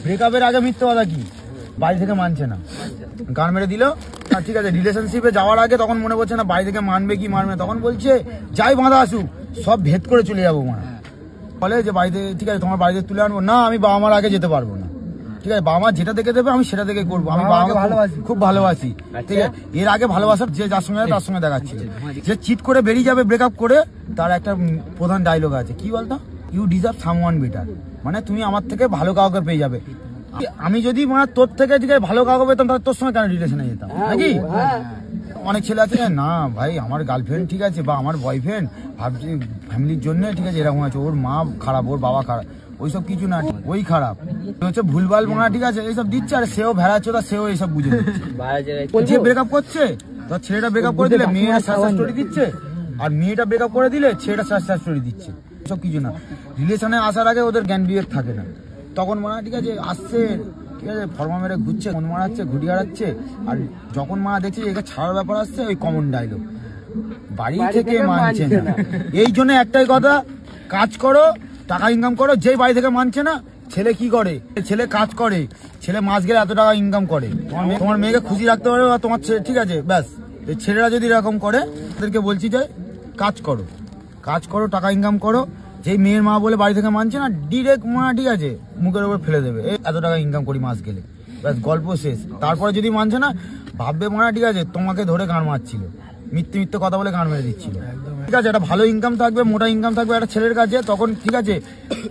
ব্রেকআপের আগে মিথ্যে কথা কি বাড়ি থেকে মানছে না, গান মেরে দিল। ঠিক আছে, রিলেশনশিপে যাওয়ার আগে তখন মনে করছে না বাড়ি থেকে মানবে কি মানবে, তখন বলছে যাই বাঁধা আসুক সব ভেদ করে চলে যাবো। মানে বলে যে বাড়িতে ঠিক আছে তোমার বাড়িতে তুলে আনবো না, আমি বাবা মার আগে যেতে পারবো না। ঠিক আছে, বাবা মা যেটা দেখে দেবে আমি সেটা দেখে করবো। আমি বাবাকে খুব ভালোবাসি। ঠিক আছে, এর আগে ভালোবাসার যে যার সঙ্গে তার সঙ্গে দেখাচ্ছিল, যে চিট করে বেরিয়ে যাবে ব্রেকআপ করে, তার একটা প্রধান ডায়লগ আছে কি বলতো, ইউ ডিজার্ভ সামওয়ান বেটার। মানে তুমি আমার থেকে ভালো কাউকে পেয়ে যাবে। আমি যদি মানে তোর থেকে ঠিক আছে ভালো কাউকে পেতাম তাহলে তোর সঙ্গে কেন রিলেশনে যেতাম নাকি? অনেক ছেলে আছে না ভাই আমার গার্লফ্রেন্ড ঠিক আছে বা আমার বয়ফ্রেন্ড ভাবছি ফ্যামিলির জন্য ঠিক আছে এরকম আছে, ওর মা খারাপ ওর বাবা খারাপ, ওইসব কিছু না, ওই খারাপ হচ্ছে ভুলভাল বোনা ঠিক আছে এইসব দিচ্ছে। আর সেও ভেড়াচ্ছে তা সেও এইসব বুঝে যে ব্রেকআপ করছে, তো ছেলেটা ব্রেকআপ করে দিলে মেয়েরা সাকসেস স্টোরি দিচ্ছে, আর মেয়েটা ব্রেকআপ করে দিলে ছেলেটা সাকসেস স্টোরি দিচ্ছে। সব কিছু না, রিলেশনে আসার আগে ওদের জ্ঞান বিবেক থাকে না। তখন মনে হয় ঠিক আছে আসছে ঠিক আছে ফর্মা মেরে ঘুরছে, মন মারাচ্ছে, ঘুটি হারাচ্ছে। আর যখন মা দেখছে একে ছাড়ার ব্যাপার আসছে, ওই কমন ডায়লগ বাড়ি থেকে মানছে না। এই জন্য একটাই কথা, কাজ করো টাকা ইনকাম করো। যেই বাড়ি থেকে মানছে না, ছেলে কি করে, ছেলে কাজ করে, ছেলে মাস গেলে এত টাকা ইনকাম করে, তোমার মেয়েকে খুশি রাখতে পারবে বা তোমার ঠিক আছে ব্যাস। ছেলেরা যদি এরকম করে, তাদেরকে বলছি যে কাজ করো, কাজ করো, টাকা ইনকাম করো। যেই মেয়ের মা বলে বাড়ি থেকে মানছে না, ডিরেক্ট মা ঠিক আছে মুখের উপর ফেলে দেবে, এত টাকা ইনকাম করি মাস গেলে, ব্যাস গল্প শেষ। তারপরে যদি মানছে না, ভাববে মা ঠিক আছে তোমাকে ধরে গান মারছিল, মিথ্যে মিথ্যে কথা বলে গান মেরে দিচ্ছিল। ঠিক আছে, একটা ভালো ইনকাম থাকবে, মোটা ইনকাম থাকবে একটা ছেলের কাছে, তখন ঠিক আছে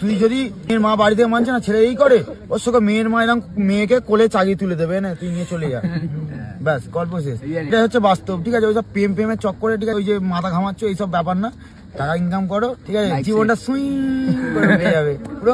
তুই যদি মেয়ের মা বাড়ি থেকে মানছে না, ছেলে এই করে ওর সঙ্গে মেয়ের মা এরকম মেয়েকে কোলে চাগিয়ে তুলে দেবে, না তুই নিয়ে চলে যা, ব্যাস গল্প শেষ। এটা হচ্ছে বাস্তব। ঠিক আছে, ওইসব প্রেমের চক্করে ঠিক আছে ওই যে মাথা ঘামাচ্ছ এইসব ব্যাপার না, টাকা ইনকাম করো ঠিক আছে, জীবনটা সুই করে হয়ে যাবে পুরো।